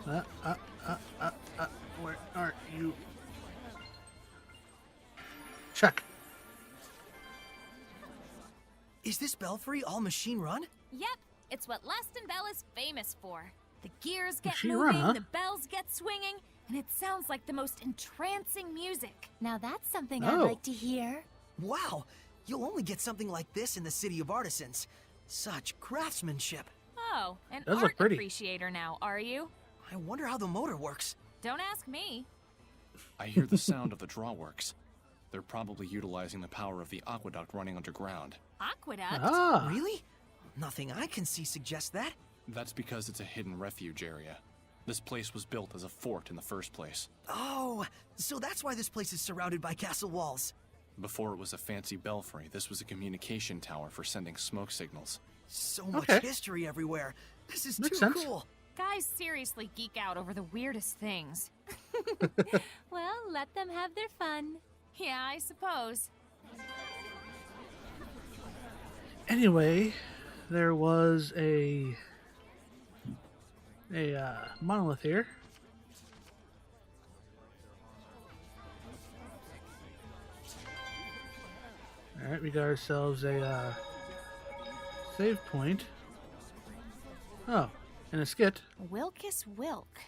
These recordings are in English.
Uh, uh, where are you? Check. Is this belfry all machine run? Yep, it's what Laston Bell is famous for. The gears get Machine moving, run, huh? the bells get swinging, and it sounds like the most entrancing music. Now that's something Oh. I'd like to hear. Wow, you'll only get something like this in the City of Artisans. Such craftsmanship. Oh, an Does look art pretty. appreciator now, are you? I wonder how the motor works. Don't ask me. I hear the sound of the drawworks. They're probably utilizing the power of the aqueduct running underground. Aqueduct? Ah. Really? Nothing I can see suggests that. That's because it's a hidden refuge area. This place was built as a fort in the first place. Oh, so that's why this place is surrounded by castle walls. Before it was a fancy belfry, this was a communication tower for sending smoke signals. So much Okay. history everywhere. This is Makes too sense. cool. Guys seriously geek out over the weirdest things. Well, let them have their fun. Yeah, I suppose. Anyway, there was a monolith here. All right, we got ourselves a save point. Oh, and a skit. Wilkus Wilk.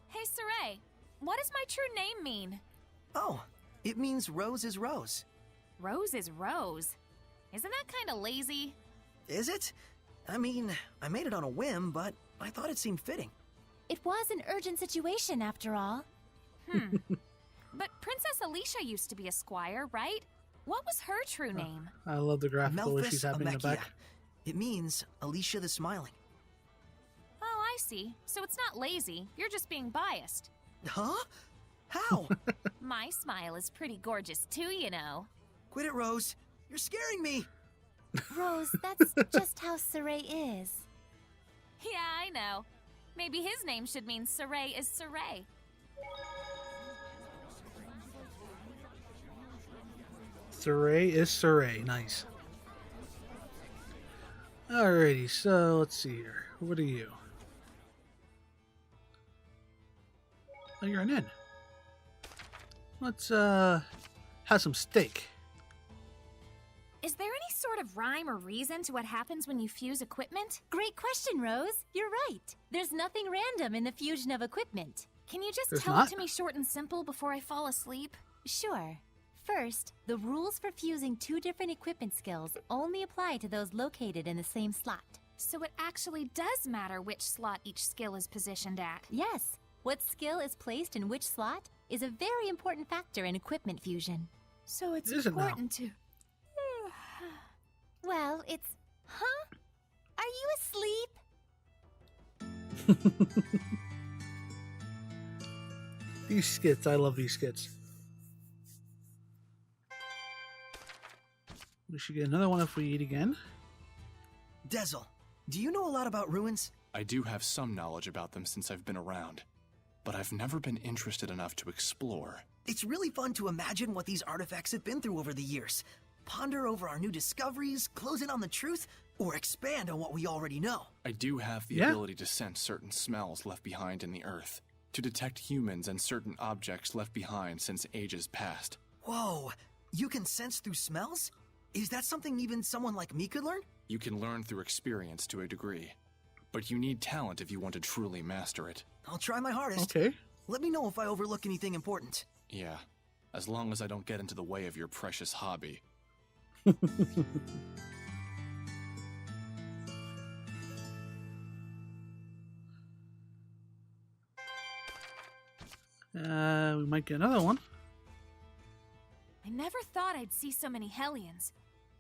Hey, Saray, what does my true name mean? Oh, it means rose is rose. Rose is Rose. Isn't that kind of lazy? Is it? I mean, I made it on a whim, but I thought it seemed fitting. It was an urgent situation, after all. But Princess Alicia used to be a squire, right? What was her true name? I love the graphical Melphis issues happening in the Amechia. back. It means Alicia the Smiling. Oh, I see. So it's not lazy. You're just being biased. Huh? How? My smile is pretty gorgeous too, you know. Quit it, Rose. You're scaring me. Rose, that's just how Saray is. Yeah, I know. Maybe his name should mean Saray is Saray. Saray is Saray. Nice. Alrighty, so let's see here. What are you? Oh, you're an inn. Let's have some steak. Is there any sort of rhyme or reason to what happens when you fuse equipment? Great question, Rose. You're right. There's nothing random in the fusion of equipment. Can you just There's tell not? it to me short and simple before I fall asleep? Sure. First, the rules for fusing two different equipment skills only apply to those located in the same slot. So it actually does matter which slot each skill is positioned at. Yes, what skill is placed in which slot is a very important factor in equipment fusion. So it's Is it now? important to... Well, it's... Huh? Are you asleep? These skits, I love these skits. We should get another one if we eat again. Dezel, do you know a lot about ruins? I do have some knowledge about them since I've been around, but I've never been interested enough to explore. It's really fun to imagine what these artifacts have been through over the years. Ponder over our new discoveries, close in on the truth, or expand on what we already know. I do have the Yeah. ability to sense certain smells left behind in the earth, to detect humans and certain objects left behind since ages past. Whoa, you can sense through smells? Is that something even someone like me could learn? You can learn through experience to a degree, but you need talent if you want to truly master it. I'll try my hardest. Okay. Let me know if I overlook anything important. Yeah, as long as I don't get into the way of your precious hobby. We might get another one. I never thought I'd see so many Hellions.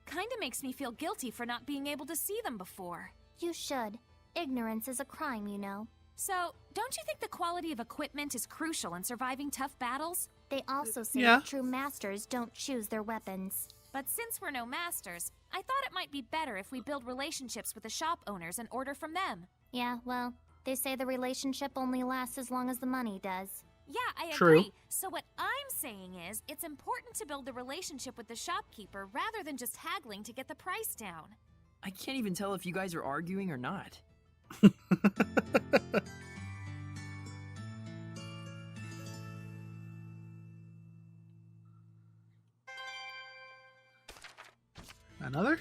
Kinda makes me feel guilty for not being able to see them before. You should. Ignorance is a crime, you know. So, don't you think the quality of equipment is crucial in surviving tough battles? They also say Yeah. that true masters don't choose their weapons. But since we're no masters, I thought it might be better if we build relationships with the shop owners and order from them. Yeah, well, they say the relationship only lasts as long as the money does. Yeah, I True. agree. So what I'm saying is, it's important to build the relationship with the shopkeeper rather than just haggling to get the price down. I can't even tell if you guys are arguing or not. Another?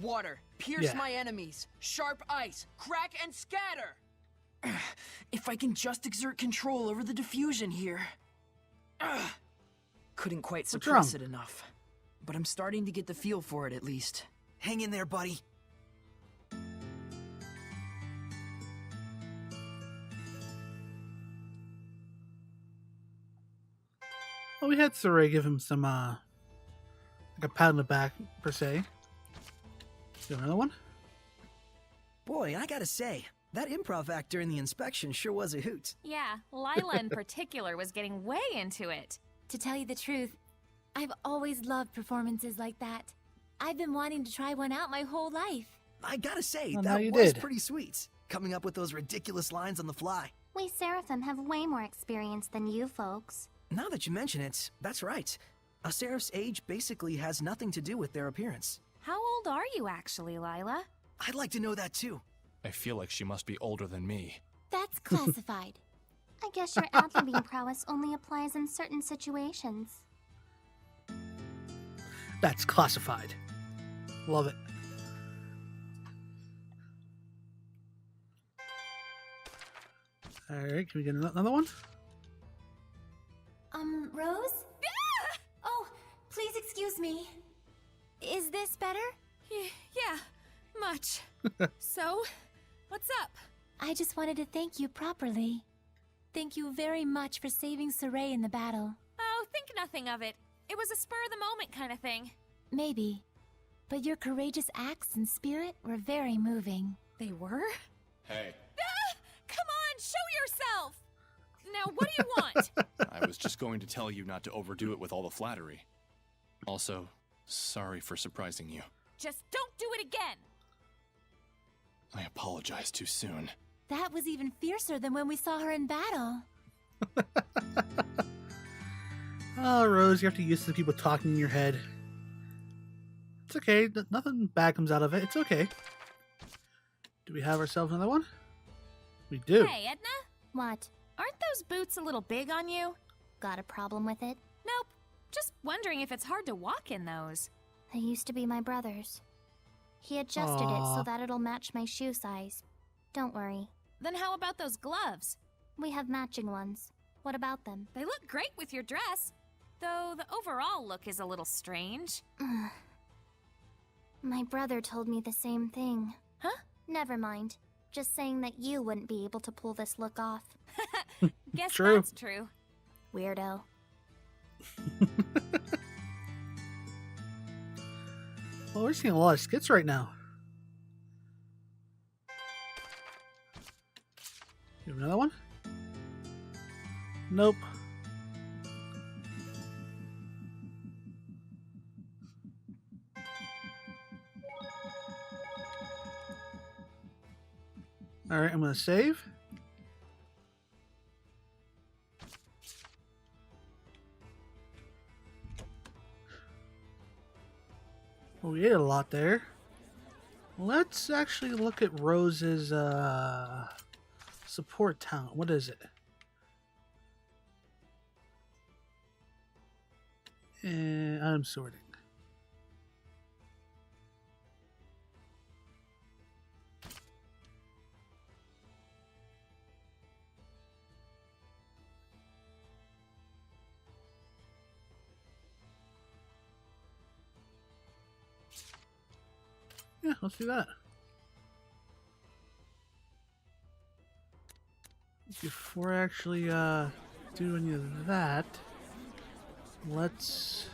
Water, pierce Yeah. my enemies. Sharp ice, crack and scatter. If I can just exert control over the diffusion here. Couldn't quite suppress it enough. But I'm starting to get the feel for it at least. Hang in there, buddy. Well, we had Saray give him some, like a pat on the back, per se. Do another one? Boy, I gotta say, that improv act during the inspection sure was a hoot. Yeah, Lila in particular was getting way into it. To tell you the truth, I've always loved performances like that. I've been wanting to try one out my whole life. I gotta say, Well, now that you was did. pretty sweet. Coming up with those ridiculous lines on the fly. We Seraphim have way more experience than you folks. Now that you mention it, that's right. A Seraph's age basically has nothing to do with their appearance. How old are you actually, Lila? I'd like to know that too. I feel like she must be older than me. That's classified. I guess your athlete prowess only applies in certain situations. That's classified. Love it. Alright, can we get another one? Rose? Oh, please excuse me. Is this better? Yeah, much. So, what's up? I just wanted to thank you properly. Thank you very much for saving Saray in the battle. Oh, think nothing of it. It was a spur-of-the-moment kind of thing. Maybe. But your courageous acts and spirit were very moving. They were? Hey. Come on, show yourself! Now, what do you want? I was just going to tell you not to overdo it with all the flattery. Also, sorry for surprising you. Just don't do it again! I apologize too soon. That was even fiercer than when we saw her in battle. Oh, Rose, you have to get used to the people talking in your head. It's okay. Nothing bad comes out of it. It's okay. Do we have ourselves another one? We do. Hey, Edna? What? Aren't those boots a little big on you? Got a problem with it? Nope. Just wondering if it's hard to walk in those. They used to be my brother's. He adjusted it Aw. so that it'll match my shoe size. Don't worry. Then how about those gloves? We have matching ones. What about them? They look great with your dress. Though the overall look is a little strange. My brother told me the same thing. Huh? Never mind. Just saying that you wouldn't be able to pull this look off. Guess True. that's true. Weirdo. Well, we're seeing a lot of skits right now. You have another one? Nope. Alright, I'm gonna save. Well, we ate a lot there. Let's actually look at Rose's support talent. What is it? And I'm sorting. Yeah, let's do that. Before I actually do any of that, let's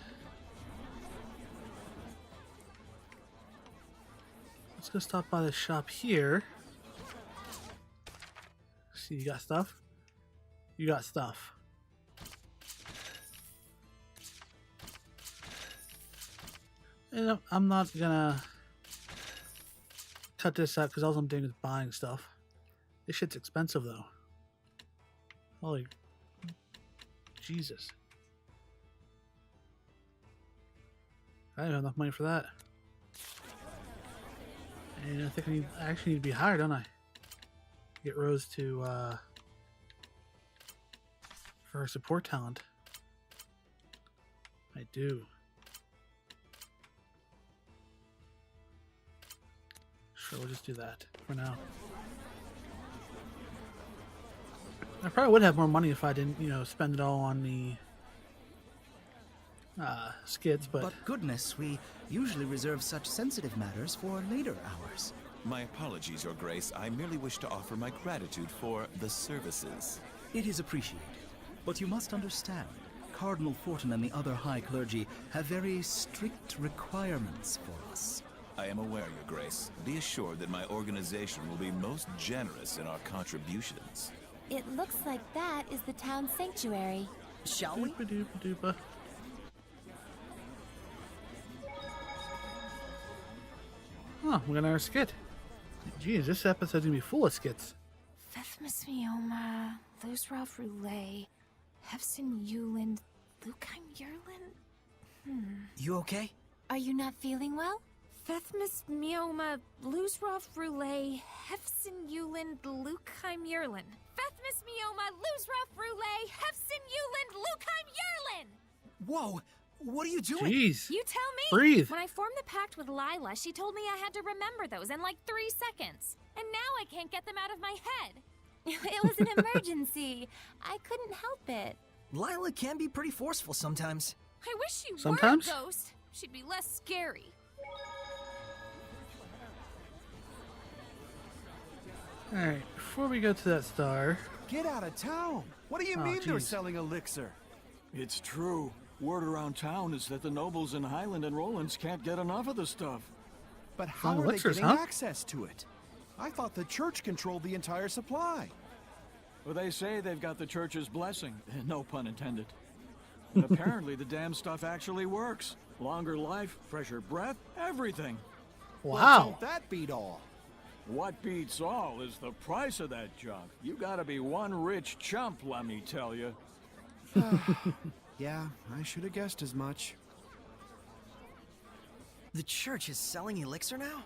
go stop by the shop here. See, you got stuff? You got stuff. And I'm not gonna cut this out because all I'm doing is buying stuff. This shit's expensive though. Holy Jesus. I don't have enough money for that. And I think I actually need to be higher, don't I? Get Rose to for her support talent. I do. Sure, we'll just do that for now. I probably would have more money if I didn't, you know, spend it all on the skits, but goodness, we usually reserve such sensitive matters for later hours. My apologies, Your Grace. I merely wish to offer my gratitude for the services. It is appreciated. But you must understand, Cardinal Fortin and the other high clergy have very strict requirements for us. I am aware, Your Grace. Be assured that my organization will be most generous in our contributions. It looks like that is the town sanctuary. Shall we? Doopa-doopa-doopa. Oh, we got another skit. Geez, this episode's gonna be full of skits. Fethmas Mioma, Losroff Roulette, Hefsin Yuland, Lukheim Yerlin? You okay? Are you not feeling well? Fethmas Mioma, Losroff Roulette, Hefsin Yuland, Lukheim Yerlin. Fethmas Mioma, Losroff Roulette, Hefsin Yuland, Lukheim Yerlin! Whoa! What are you doing? Jeez. You tell me! Breathe. When I formed the pact with Lila, she told me I had to remember those in like 3 seconds. And now I can't get them out of my head. It was an emergency. I couldn't help it. Lila can be pretty forceful sometimes. I wish she Sometimes? were a ghost. She'd be less scary. Alright, before we go to that star... Get out of town! What do you Oh, mean they're jeez. selling elixir? It's true. Word around town is that the nobles in Highland and Rollins can't get enough of the stuff. But how are elixirs, they getting huh? access to it? I thought the church controlled the entire supply. Well, they say they've got the church's blessing, no pun intended. And apparently the damn stuff actually works. Longer life, fresher breath, everything. Well, Wow. don't that beat all? What beats all is the price of that junk. You gotta be one rich chump, let me tell you. Yeah, I should have guessed as much. The church is selling elixir now?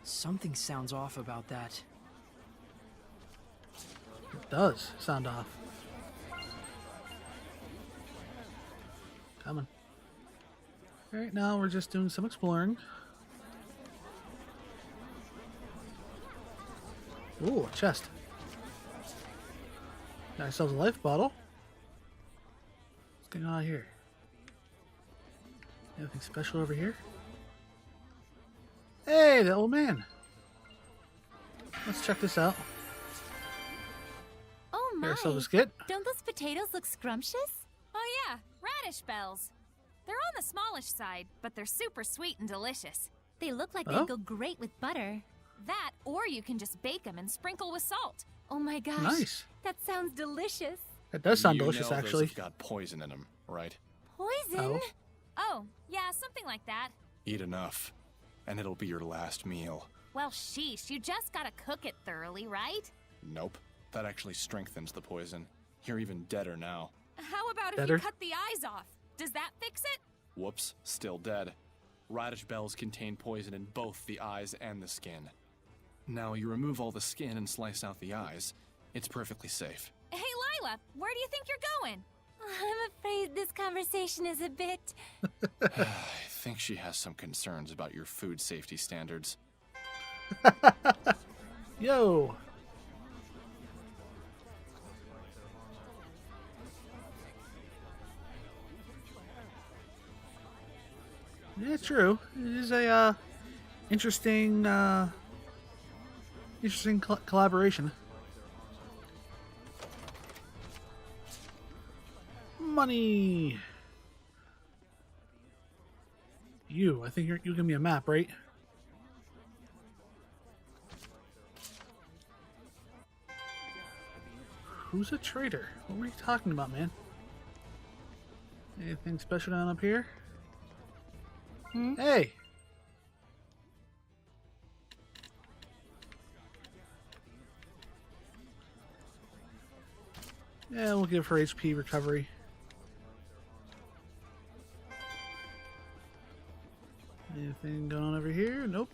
Something sounds off about that. It does sound off. Coming. Alright, now we're just doing some exploring. Ooh, a chest. Got ourselves a life bottle. What's going on here? Anything special over here? Hey, the old man. Let's check this out. Oh Got my! ourselves a skit. Don't those potatoes look scrumptious? Oh yeah, radish bells. They're on the smallish side, but they're super sweet and delicious. They look like Oh? they'd go great with butter. That, or you can just bake them and sprinkle with salt. Oh my gosh. Nice. That sounds delicious. That does sound You delicious, know those actually. have got poison in them, right? Poison? Oh. Oh, yeah, something like that. Eat enough, and it'll be your last meal. Well, sheesh, you just gotta cook it thoroughly, right? Nope. That actually strengthens the poison. You're even deader now. How about if Better? you cut the eyes off? Does that fix it? Whoops, still dead. Radish bells contain poison in both the eyes and the skin. Now, you remove all the skin and slice out the eyes. It's perfectly safe. Hey, Lila, where do you think you're going? I'm afraid this conversation is a bit... I think she has some concerns about your food safety standards. Yo. Yeah, true. It is a interesting collaboration. Money. I think you give me a map, right? Who's a traitor? What were you talking about, man? Anything special down up here? Hey! Yeah, we'll give her HP recovery. Anything going on over here? Nope.